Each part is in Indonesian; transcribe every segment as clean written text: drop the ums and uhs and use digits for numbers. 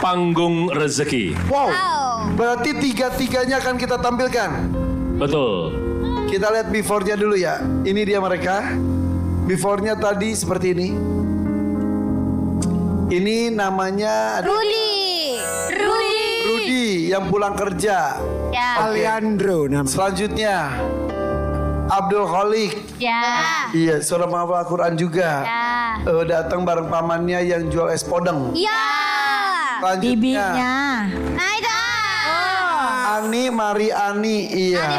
Panggung Rezeki. Wow. Berarti tiga-tiganya akan kita tampilkan. Betul. Kita lihat before-nya dulu ya. Ini dia mereka. Before-nya tadi seperti ini. Ini namanya Rudy yang pulang kerja. Ya. Alejandro namanya. Selanjutnya Abdul Khalik. Ya. Iya, seorang penghafal Al-Quran juga. Ya. Datang bareng pamannya yang jual es podeng. Ya. Selanjutnya Bibinya. Nah itu. Ani Mariani. Iya.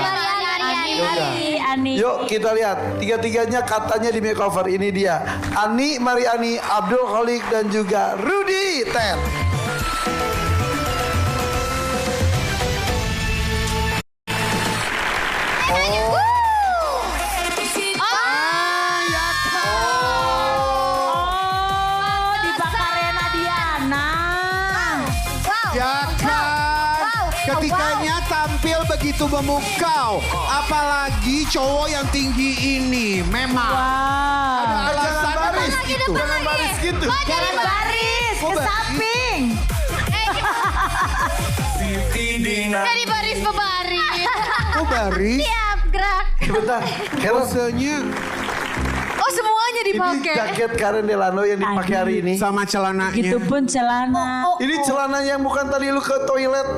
Ani. Yuk kita lihat tiga-tiganya katanya di makeover. Ini dia Ani Mariani, Abdul Khalik dan juga Rudy Ted. Ketiganya tampil begitu memukau. Apalagi cowok yang tinggi ini. Memang ada alasan baris gitu. Jangan baris gitu. Jangan baris, ke samping. Dari baris ke baris. Oh baris? Siap gerak. Sebentar, Rasanya Oh semuanya ini dipakai. jaket Karen Delano yang dipakai hari ini. sama celananya. Gitu pun celana. Ini celana yang bukan tadi lu ke toilet.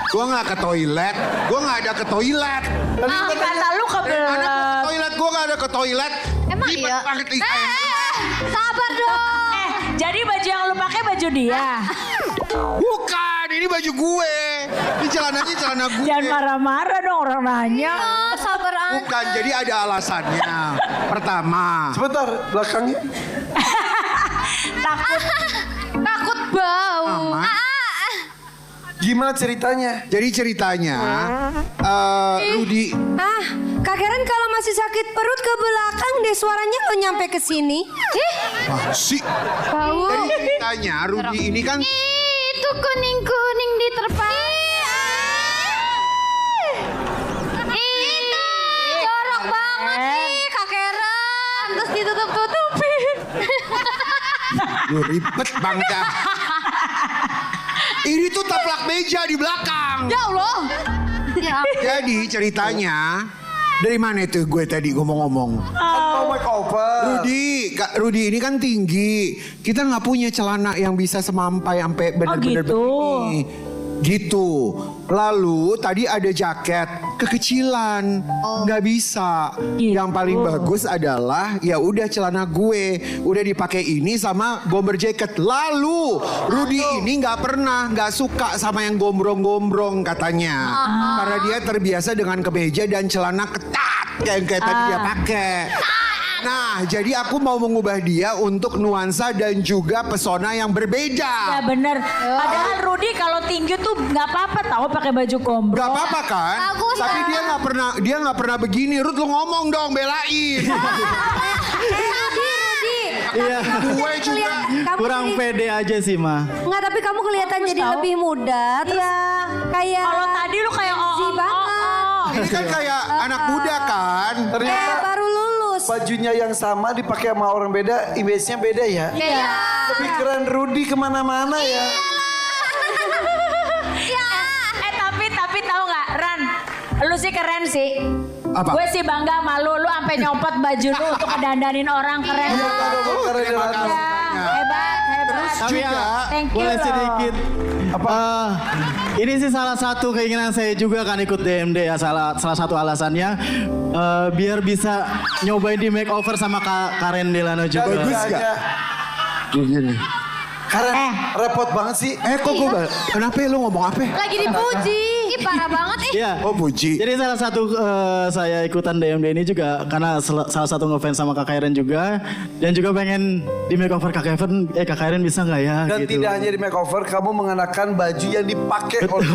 Gua nggak ke toilet. Gua nggak ada ke toilet. Kata lu kebelet. Mana gua ke toilet? Gua nggak ada ke toilet. Emang Di iya? pakai ikan. Sabar dong. Jadi baju yang lu pakai baju dia. Bukan, ini baju gue. Ini celananya celana gue. Jangan marah-marah dong orang nanya. Sabar aja. Bukan, jadi ada alasannya. Pertama, Sebentar, belakangnya. Takut bau. Mama. Gimana ceritanya? Jadi ceritanya Rudy. Kak Karen kalau masih sakit perut ke belakang deh suaranya lo nyampe ke sini. Sih. Bau. Jadi ceritanya Rudy ini kan Itu kuning-kuning diterpa. Itu jorok banget nih Kak Karen. Terus ditutup-tutupin. lu ribet bangga. Ini tuh taplak meja di belakang. Ya Allah. Ya ampun. Jadi ceritanya dari mana itu gue tadi ngomong-ngomong? Mau makeover. Rudy ini kan tinggi. Kita nggak punya celana yang bisa semampai sampai bener-bener gitu. begini. Gitu. Lalu tadi ada jaket kekecilan, nggak bisa. Gitu. Yang paling bagus adalah ya udah celana gue udah dipakai ini sama bomber jacket. Lalu Rudy ini nggak suka sama yang gombrong-gombrong katanya, karena dia terbiasa dengan kemeja dan celana ketat kayak tadi dia pakai. Nah, jadi aku mau mengubah dia untuk nuansa dan juga pesona yang berbeda. Ya bener. Padahal Rudy kalau tinggi tuh nggak apa-apa tahu pakai baju gombrong. Gak apa-apa kan? Bagus, Tapi kan? dia nggak pernah begini. Ruth lu ngomong dong, belain. Rudy. Iya. Gue juga. Kurang pede aja sih, Ma. Enggak, tapi kamu kelihatan jadi tahu. lebih muda. Terus kayak Kalau tadi lu kayak Zi banget. Ini kan kayak anak muda kan? Ternyata Baru lulus. bajunya yang sama dipakai sama orang beda, image-nya beda ya. Iya. Lebih keren Rudy kemana-mana ya. tapi tahu nggak, Ran? Lu sih keren sih. Apa? Gue sih bangga sama lu sampai nyopot baju lu untuk ngedandanin orang keren. Iya, Karen Delano. Hebat. Tapi juga. Thank you boleh loh. sedikit. Ini sih salah satu keinginan saya juga kan ikut DMD ya. Salah satu alasannya biar bisa nyobain di makeover sama Karen Delano juga. Bagus gak? Begini. Karen, repot banget sih. Kok gue kenapa lu ngomong apa? Lagi dipuji. Ih parah banget ih. Iya. Oh puji. Jadi salah satu saya ikutan DMD ini juga karena salah satu ngefans sama Kak Karen juga dan juga pengen di makeover Kak Karen bisa nggak ya? Dan gitu. tidak hanya di makeover, kamu mengenakan baju yang dipakai oleh.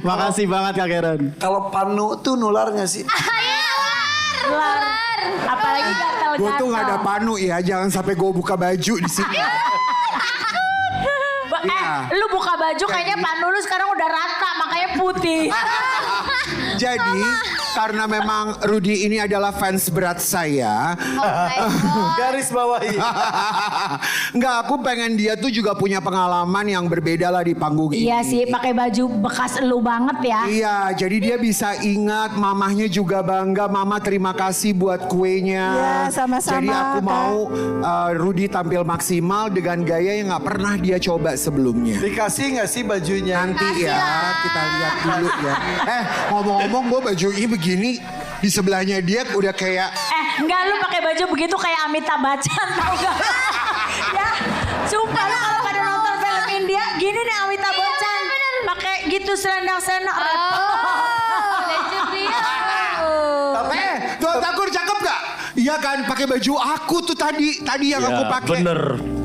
Makasih banget Kak Karen. Kalau panu tuh nular nggak sih? Ular. Apalagi gatal-gatal. Gue tuh gak ada panu ya, jangan sampai gue buka baju di sini. Lu buka baju kayaknya panu lu sekarang udah rata makanya putih. Jadi karena memang Rudy ini adalah fans berat saya. Garis bawahi. Enggak, aku pengen dia tuh juga punya pengalaman yang berbeda lah di panggung ini. Iya sih, pakai baju bekas elu banget ya. Iya, jadi dia bisa ingat, mamahnya juga bangga. Mama terima kasih buat kuenya. Iya, sama-sama, Jadi aku Kak. mau Rudy tampil maksimal dengan gaya yang nggak pernah dia coba sebelumnya. Dikasih nggak sih bajunya? Nanti ya, kita lihat dulu ya. Ngomong-ngomong, gue baju ini begini, di sebelahnya dia udah kayak... Enggak, lu pakai baju begitu kayak Amitabh Bachchan, tau gak? Ya, sumpah lu kalau pada nonton film India, gini nih Amitabh Bachchan. Pakai gitu selendang-selendang. Tuh Takur cakep gak? Iya kan, pakai baju aku tuh tadi yang aku pakai. Bener.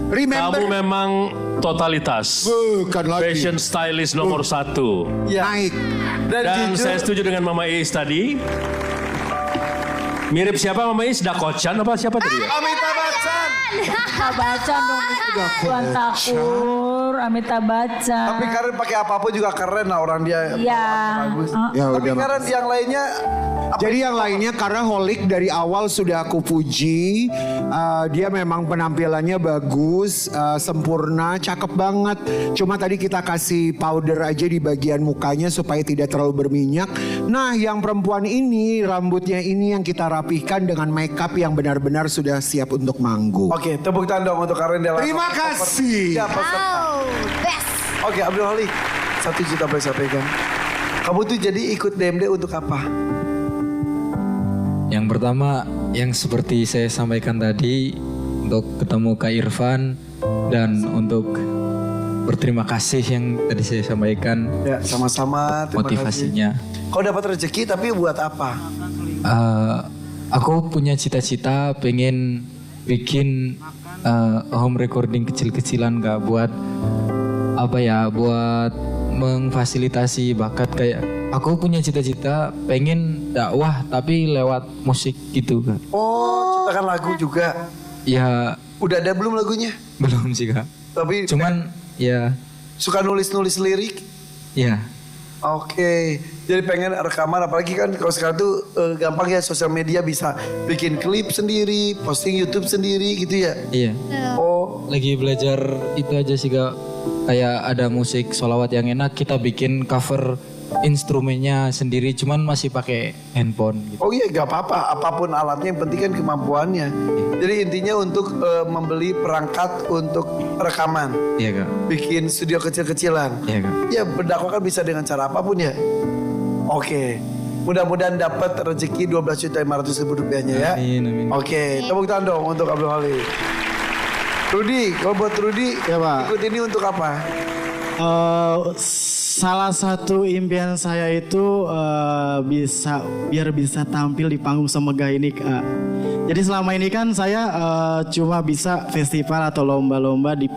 Remember? Kamu memang totalitas. Bukan lagi. Fashion stylist nomor 1. Ya. Naik. Dan jujur, saya setuju dengan Mama Iis tadi. Mirip siapa Mama Iis? Dakocan apa siapa tadi? Amitabh Bachchan. Amitabh Bachchan dong itu. Tuan Takur, Amitabh Bachchan. Tapi Karen pakai apapun juga keren lah orang dia. Iya. Bagus. Ya Tapi udah. Karen yang lainnya Jadi yang lainnya karena Holik dari awal sudah aku puji, dia memang penampilannya bagus, sempurna, cakep banget. Cuma tadi kita kasih powder aja di bagian mukanya supaya tidak terlalu berminyak. Nah yang perempuan ini, rambutnya ini yang kita rapihkan dengan makeup yang benar-benar sudah siap untuk manggung. Oke, tepuk tangan dong untuk Karen Della. Terima kasih. Ya, peserta. Best. Oke, Abdul Holik. 1 juta boleh sampaikan. Kamu tuh jadi ikut DMD untuk apa? Yang pertama yang seperti saya sampaikan tadi untuk ketemu Kak Irfan dan untuk berterima kasih yang tadi saya sampaikan Ya, sama-sama. Terima motivasinya. kasih. Kau dapat rezeki tapi buat apa? Aku punya cita-cita pengen bikin home recording kecil-kecilan Kak buat apa ya, buat memfasilitasi bakat. Kayak aku punya cita-cita pengen dakwah tapi lewat musik gitu Kak. Oh, ciptakan lagu juga. Ya Udah ada belum lagunya? belum sih Kak. Tapi Cuman ya suka nulis-nulis lirik? ya Oke, jadi pengen rekaman, apalagi kan kalau sekarang tuh gampang ya, sosial media bisa bikin klip sendiri, posting YouTube sendiri gitu ya. iya. Oh, Lagi belajar itu aja sih Kak. Kayak ada musik sholawat yang enak kita bikin cover instrumennya sendiri cuman masih pakai handphone gitu. oh iya gak apa-apa, apapun alatnya yang penting kan kemampuannya. Jadi intinya untuk membeli perangkat untuk rekaman, Iya Kak. bikin studio kecil-kecilan. Iya Kak. Ya berdakwah kan bisa dengan cara apapun ya. Oke, mudah-mudahan dapat rezeki 12.500.000 rupiahnya ya. Amin, amin. Oke, tepuk tangan dong untuk Abdul Holik. Rudi, kalau buat Rudi, Ya, Pak. ikut ini untuk apa? Salah satu impian saya itu biar bisa tampil di panggung semegah ini Kak. Jadi selama ini kan saya cuma bisa festival atau lomba-lomba di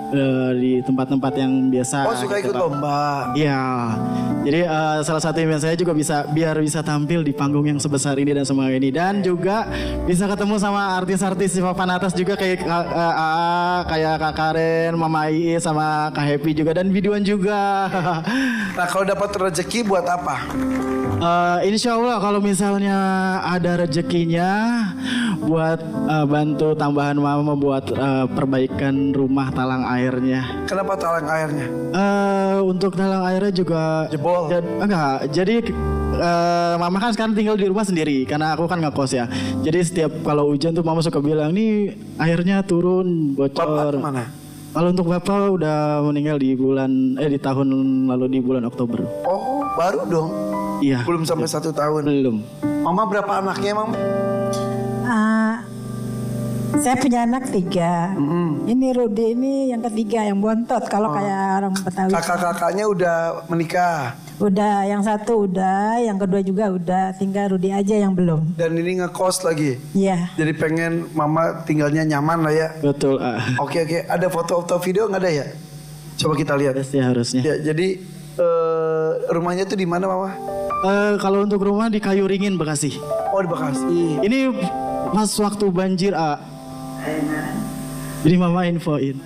tempat-tempat yang biasa. Oh, suka gitu, ikut Kak. lomba. Iya. Jadi salah satu impian saya juga biar bisa tampil di panggung yang sebesar ini dan semegah ini, dan juga bisa ketemu sama artis-artis di papan atas juga kayak kayak Kak Karen, Mama Iis sama Kak Happy juga, dan videoan juga. Nah, kalau dapat rezeki buat apa? Insya Allah kalau misalnya ada rezekinya buat bantu tambahan mama buat perbaikan rumah talang airnya. Kenapa talang airnya? Untuk talang airnya juga Jebol? Enggak, jadi mama kan sekarang tinggal di rumah sendiri karena aku kan ngekos ya. Jadi setiap kalau hujan tuh mama suka bilang nih airnya turun Bapak bocor. kemana? Kalau untuk bapak udah meninggal di tahun lalu di bulan Oktober. Oh, baru dong. Iya. Belum sampai 1 tahun. Belum. Mama berapa anaknya, Mama? Saya punya anak 3. Ini Rudy ini yang ketiga, yang bontot kalau kayak orang Betawi. Kakak-kakaknya udah menikah. Udah, yang satu udah, yang kedua juga udah. Tinggal Rudy aja yang belum. Dan ini ngekos lagi. Iya. Jadi pengen mama tinggalnya nyaman lah ya. Betul. Oke, ada foto-foto video nggak ada ya? Coba kita lihat. Pasti harusnya. Ya, jadi rumahnya tuh di mana, Mama? Kalau untuk rumah di Kayu Ringin, Bekasi. Oh, di Bekasi. Ini pas waktu banjir, Jadi mama infoin.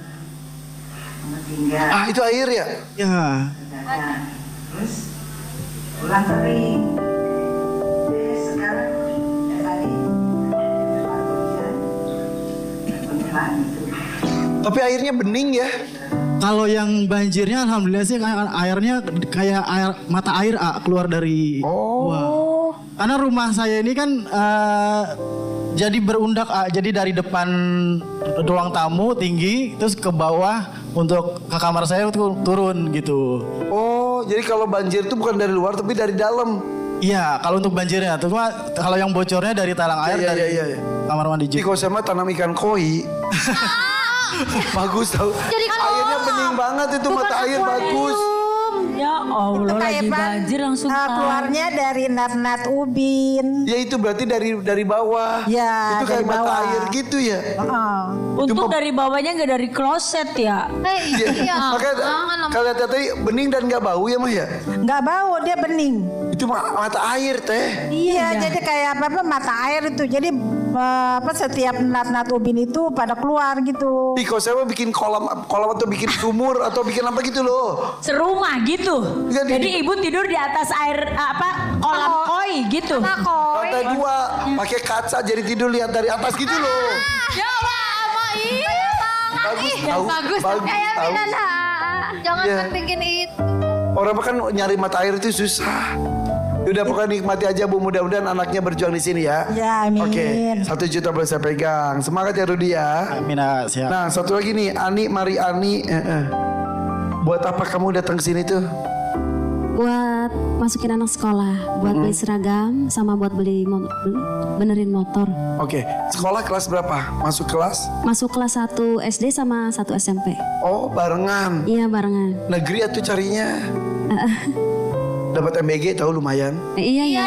Ah, itu air ya? Ya. Terus pulang kering. Tapi airnya bening ya. Kalau yang banjirnya alhamdulillah sih airnya kayak air mata air keluar dari gua. Karena rumah saya ini kan jadi berundak jadi dari depan ruang tamu tinggi terus ke bawah untuk ke kamar saya turun gitu. Oh, jadi kalau banjir itu bukan dari luar tapi dari dalam. Iya, kalau untuk banjirnya, cuma kalau yang bocornya dari talang air Iya, dari iya. kamar mandi Jadi juga. kalau saya mah tanam ikan koi. Bagus tau. Jadi kalau airnya bening banget itu mata air bagus. Ya Allah lagi banjir langsung keluarnya dari nat-nat ubin. Ya itu berarti dari bawah. Ya, itu kayak dari mata bawah. air gitu ya. Untuk dari bawahnya nggak dari kloset ya. Iya. Makanya kalian tadi bening dan nggak bau ya mah ya. Nggak bau, dia bening. Itu mata air teh. Iya, jadi kayak apa mata air itu. Jadi setiap nat-nat ubin itu pada keluar gitu. Ih, kalau saya mau bikin kolam atau bikin sumur atau bikin apa gitu loh. Serumah gitu. Jadi ibu tidur di atas air kolam koi gitu. Lantai 2 pakai kaca jadi tidur lihat dari atas gitu loh. Ya Allah, ama Bagus tahu. bagus. Kayak tahu. Minana. Jangan Iya. pentingin itu. Orang kan nyari mata air itu susah. Udah pokoknya nikmati aja Bu, mudah-mudahan anaknya berjuang di sini ya. Ya, amin. Oke, 1 juta boleh saya pegang. Semangat ya Rudi ya. Amin, siap. Nah, satu lagi nih, Ani Mariani. Buat apa kamu datang ke sini tuh? Buat masukin anak sekolah, buat beli seragam, sama buat benerin motor. Oke, sekolah kelas berapa? Masuk kelas? Masuk kelas 1 SD sama 1 SMP. Oh, barengan. Iya barengan. Negeri atuh carinya. Dapat MBG tahu lumayan. Iya ya.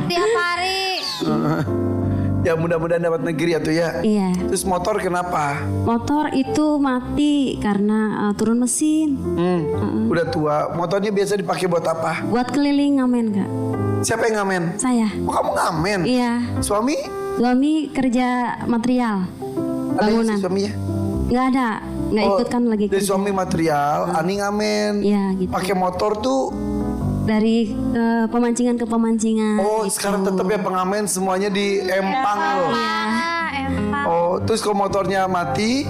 Tiap hari. Ya mudah-mudahan dapat negeri atuh ya. Iya. Terus motor kenapa? Motor itu mati karena turun mesin. Udah tua. Motornya biasa dipakai buat apa? Buat keliling ngamen kak. Siapa yang ngamen? Saya. Oh, kamu ngamen? Iya. Suami? Suami kerja material. Ada yang Bangunan. si suaminya? Nggak ada. Nggak ikut kan lagi Dari kerja. suami material, Ani ngamen. Iya gitu. Pakai motor tuh. Dari pemancingan ke pemancingan. Oh, gitu. sekarang tetap ya pengamen semuanya di empang loh. Empang. Oh, terus kalau motornya mati,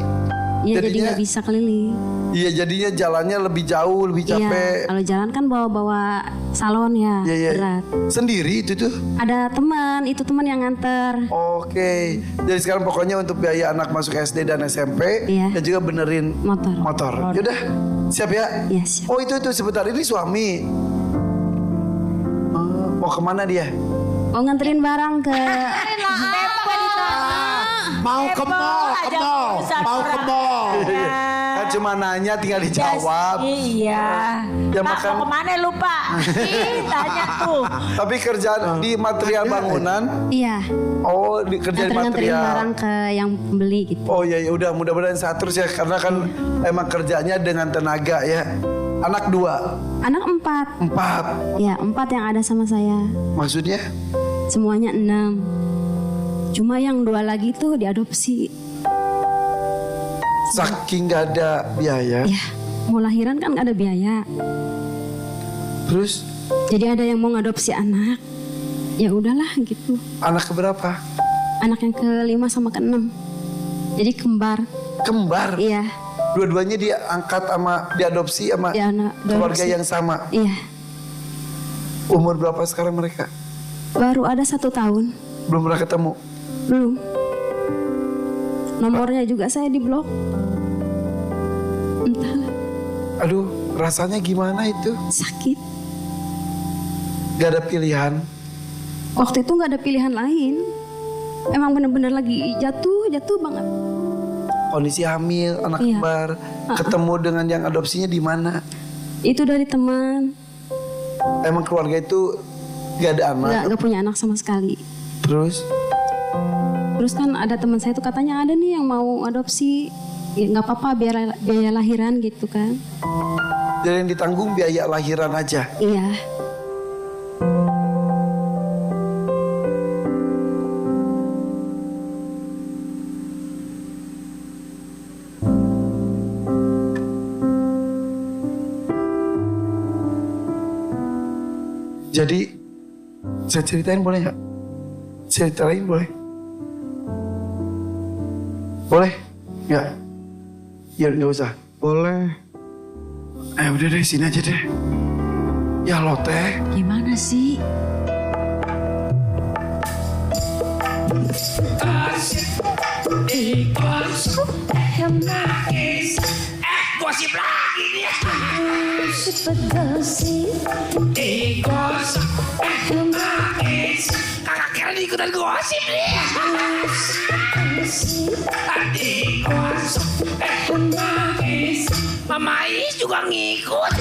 Iya jadi nggak bisa keliling. iya jadinya jalannya lebih jauh, lebih capek. Iya, kalau jalan kan bawa salon ya, Iya, iya. berat. Sendiri itu tuh. Ada teman, itu teman yang nganter. Oke, jadi sekarang pokoknya untuk biaya anak masuk SD dan SMP, Iya. dan juga benerin Motor. Yaudah, siap ya? Iya, siap. Oh itu sebentar, ini suami. Mau kemana dia? Mau nganterin barang ke Mau ke mall, mau ke mall. Kan cuma nanya tinggal dijawab. Iya. Ya, Pak makan- mau kemana lupa? Tanya tuh. Tapi kerjaan di material bangunan. Iya. Oh, kerja di Nganterin material. barang ke yang pembeli gitu. Oh iya, ya udah mudah-mudahan sehat terus ya karena kan emang kerjanya dengan tenaga ya. Anak 2, Anak 4. 4. Ya 4 yang ada sama saya. Maksudnya? Semuanya 6. Cuma yang 2 lagi tuh diadopsi. Saking gak ada biaya. Ya mau lahiran kan gak ada biaya. Terus Jadi ada yang mau ngadopsi anak. Ya udahlah gitu. anak keberapa? Anak yang ke-5 sama ke-6. Jadi kembar. Kembar. Iya. Dua-duanya diangkat sama diadopsi sama keluarga diadopsi. yang sama. Iya. Umur berapa sekarang mereka? Baru ada 1 tahun. Belum pernah ketemu. Belum. Nomornya juga saya di blok. Entahlah. Aduh, rasanya gimana itu? Sakit. Gak ada pilihan. Waktu itu nggak ada pilihan lain. Emang bener-bener lagi jatuh banget. Kondisi hamil, anak Iya. kembar, ketemu dengan yang adopsinya di mana? Itu dari teman. Emang keluarga itu gak ada anak. Nggak punya anak sama sekali. Terus? Terus kan ada teman saya tuh katanya ada nih yang mau adopsi. Ya nggak apa-apa biaya lahiran gitu kan. Jadi yang ditanggung biaya lahiran aja. Iya. Jadi saya ceritain boleh nggak? Ceritain boleh? Boleh? Nggak? Ya nggak usah. Boleh. Udah deh sini aja deh. Ya lo teh. Gimana sih? Gosip lagi dia. Kakak kira ikutan gosip nih. Mama Is juga ngikut.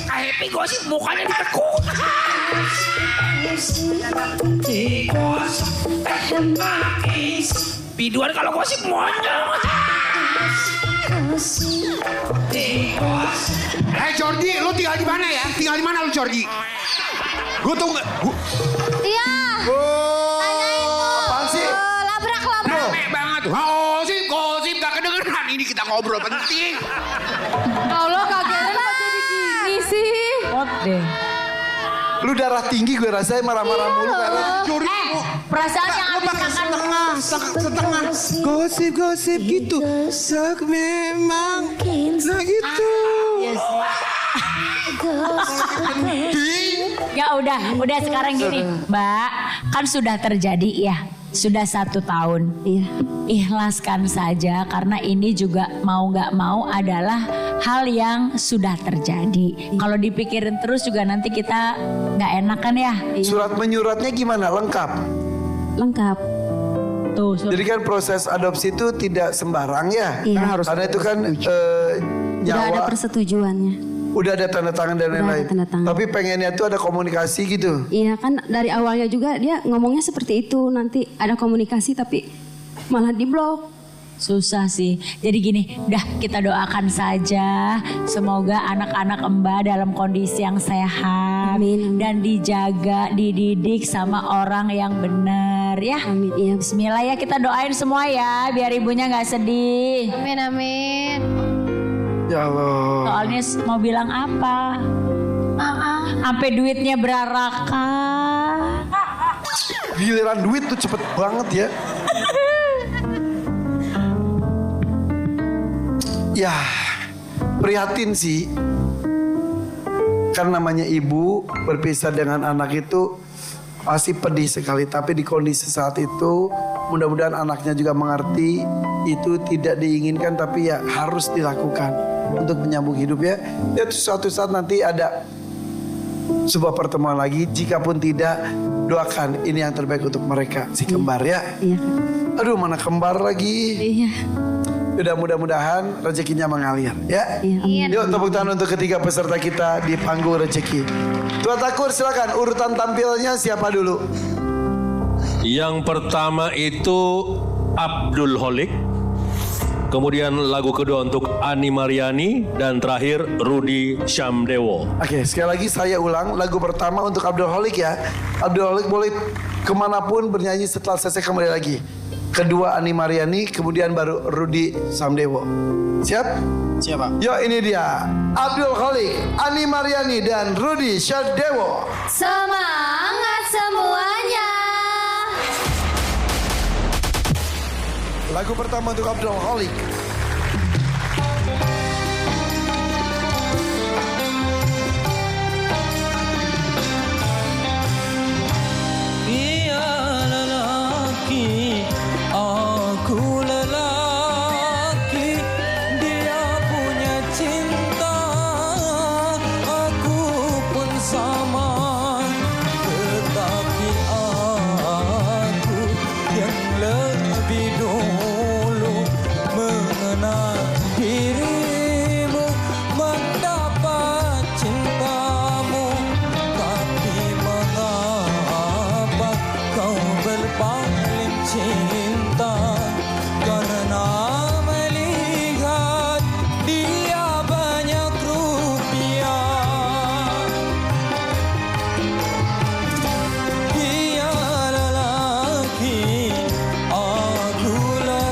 Kak Happy gosip mukanya ditekuk. Biduan kalau gosip monjong. Jordi, lu tinggal di mana ya? Tinggal di mana lu Jordi? Gue tuh nggak. Iya. Tanyain tuh. Apaan sih? Labrak. Rame banget. Gosip gak kedengeran. Ini kita ngobrol penting. Allah Kak Karen kok jadi gini sih? What deh. Lu darah tinggi gue rasain marah-marah mulu karena Jordi. Perasaan yang Lu pakai setengah. Gosip gitu. Memang. Nah gitu. Ya udah sekarang gini, Mbak, kan sudah terjadi ya, sudah 1 tahun. Iya. Ikhlaskan saja karena ini juga mau nggak mau adalah hal yang sudah terjadi. Kalau dipikirin terus juga nanti kita nggak enak kan ya. surat menyuratnya gimana? Lengkap? Lengkap. Tuh, Jadi kan proses adopsi itu tidak sembarang ya. Iya. Karena itu kan Udah ada nyawa. persetujuannya. Udah ada tanda tangan dan Udah ada lain-lain. tanda tangan. Tapi pengennya tuh ada komunikasi gitu. Iya kan dari awalnya juga dia ngomongnya seperti itu. Nanti ada komunikasi tapi malah diblok. susah sih. Jadi gini, udah kita doakan saja semoga anak-anak Mbak dalam kondisi yang sehat. Amin. Dan dijaga, dididik sama orang yang benar ya. Amin. Iya. Bismillah ya, kita doain semua ya biar ibunya nggak sedih. Amin amin. Ya Allah. Soalnya mau bilang apa? Sampai duitnya berarakan. Giliran duit tuh cepet banget ya. Ya, prihatin sih. Kan namanya ibu berpisah dengan anak itu pasti pedih sekali. Tapi di kondisi saat itu mudah-mudahan anaknya juga mengerti itu tidak diinginkan tapi ya harus dilakukan untuk menyambung hidup ya. Ya suatu saat nanti ada sebuah pertemuan lagi. Jika pun tidak, doakan ini yang terbaik untuk mereka si kembar ya. Iya. Aduh mana kembar lagi. Iya. Udah mudah-mudahan rezekinya mengalir ya. Iya. Yuk tepuk tangan untuk ketiga peserta kita di panggung rezeki. Tuan Takur silakan urutan tampilnya siapa dulu? Yang pertama itu Abdul Holik. Kemudian lagu kedua untuk Ani Mariani. Dan terakhir Rudi Syamdewo. Oke, sekali lagi saya ulang. Lagu pertama untuk Abdul Holik ya. Abdul Holik boleh kemanapun bernyanyi setelah selesai kembali lagi. Kedua Ani Mariani, kemudian baru Rudi Samdewo. Siap? Siapa? Yuk ini dia Abdul Holik, Ani Mariani dan Rudi Samdewo. Semangat semuanya. Lagu pertama untuk Abdul Holik. Dia lelaki, aku lelaki. Dia punya cinta, aku pun sama. Tetapi aku yang lebih dulu mengenal dirimu, mendapat cintamu. Tapi mengapa kau berpaling cinta? Karena melihat dia banyak rupiah. Dia lelaki, aku lelaki.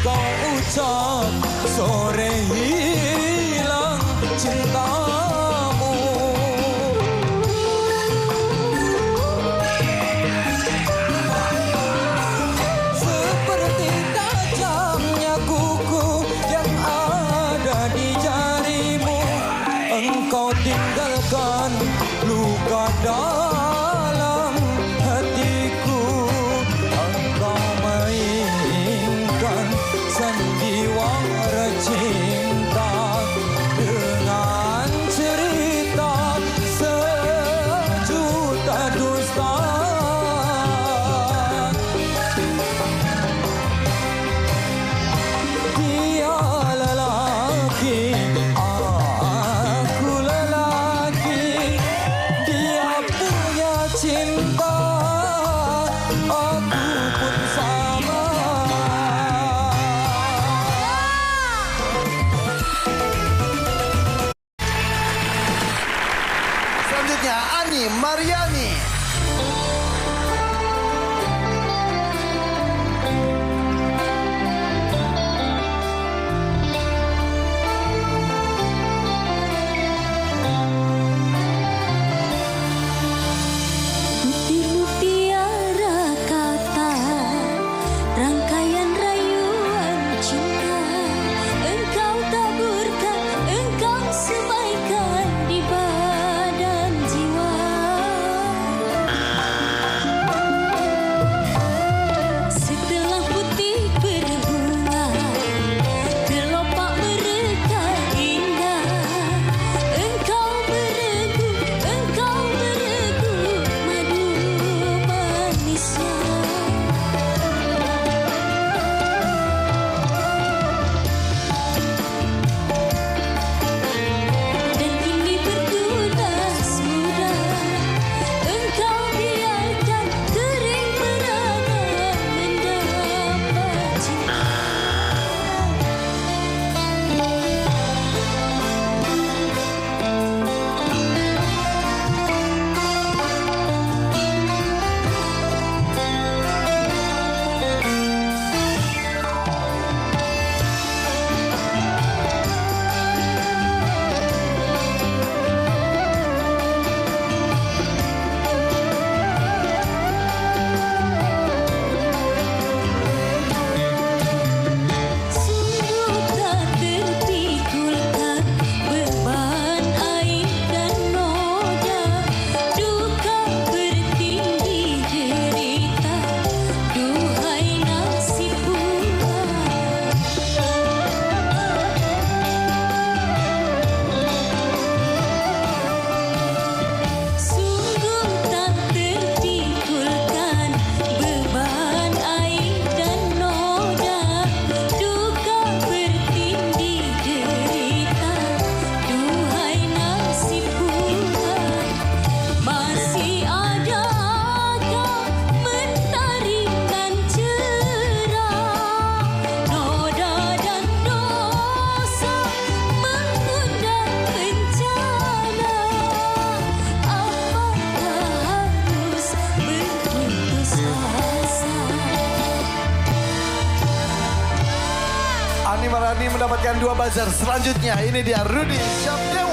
kau ucap sore hilang cintamu. Seperti tajamnya kuku yang ada di jarimu, engkau tinggalkan luka dalam hatiku. Engkau mainkan sandiwara cinta dengan cerita sejuta dusta. Dia lelaki, aku lelaki. Dia punya cinta, aku pun sama. Selanjutnya Ani Mariani. Mutiara kata, rangkaian rayuan cinta, engkau taburkan, engkau semaikan di badan jiwa. Setelah putih berbunga, kelopak mereka indah, engkau beregu madu manisnya. Dan kini bertunas muda, engkau biarkan kering berangan mendapat cinta. Sungguh tak terpikulkan beban air dan noda, duka bertindih derita, duhai nasib bunga. Sungguh tak terpikulkan beban air dan noda, duka bertindih derita, duhai nasib bunga. Masih adakah mentari nan cerah, noda dan dosa mengundang bencana. Apakah harus berputus asa? Ani Mariani mendapatkan 2 buzzer. Selanjutnya ini dia Rudy Syamdewo.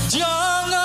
Jangan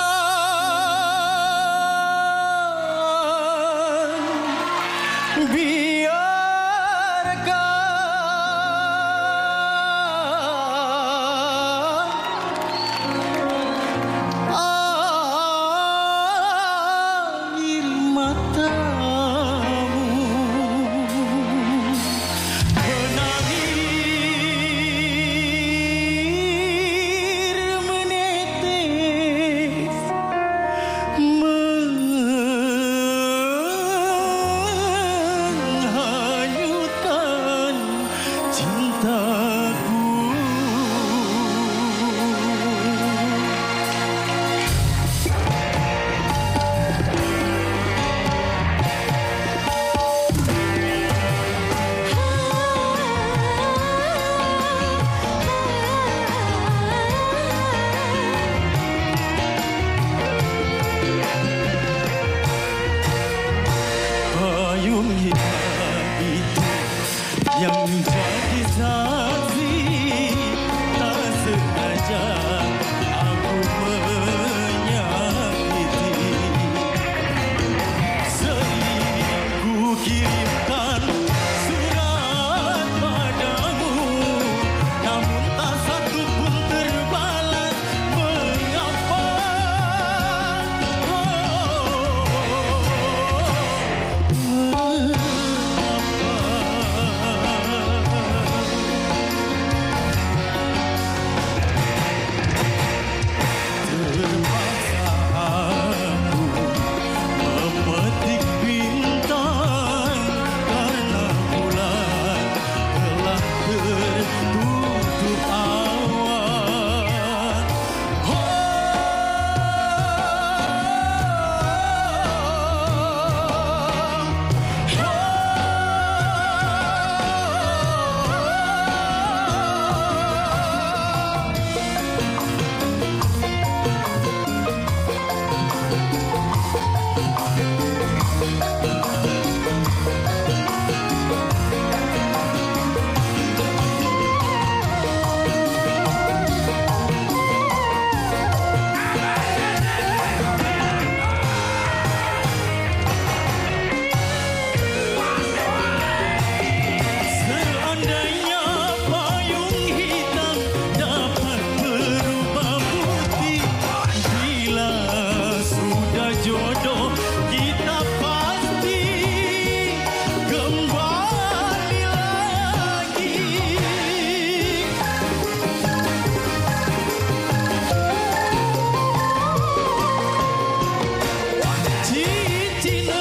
Seandainya payung hitam dapat berubah putih, bila sudah jodoh kita pasti kembali lagi. Cincin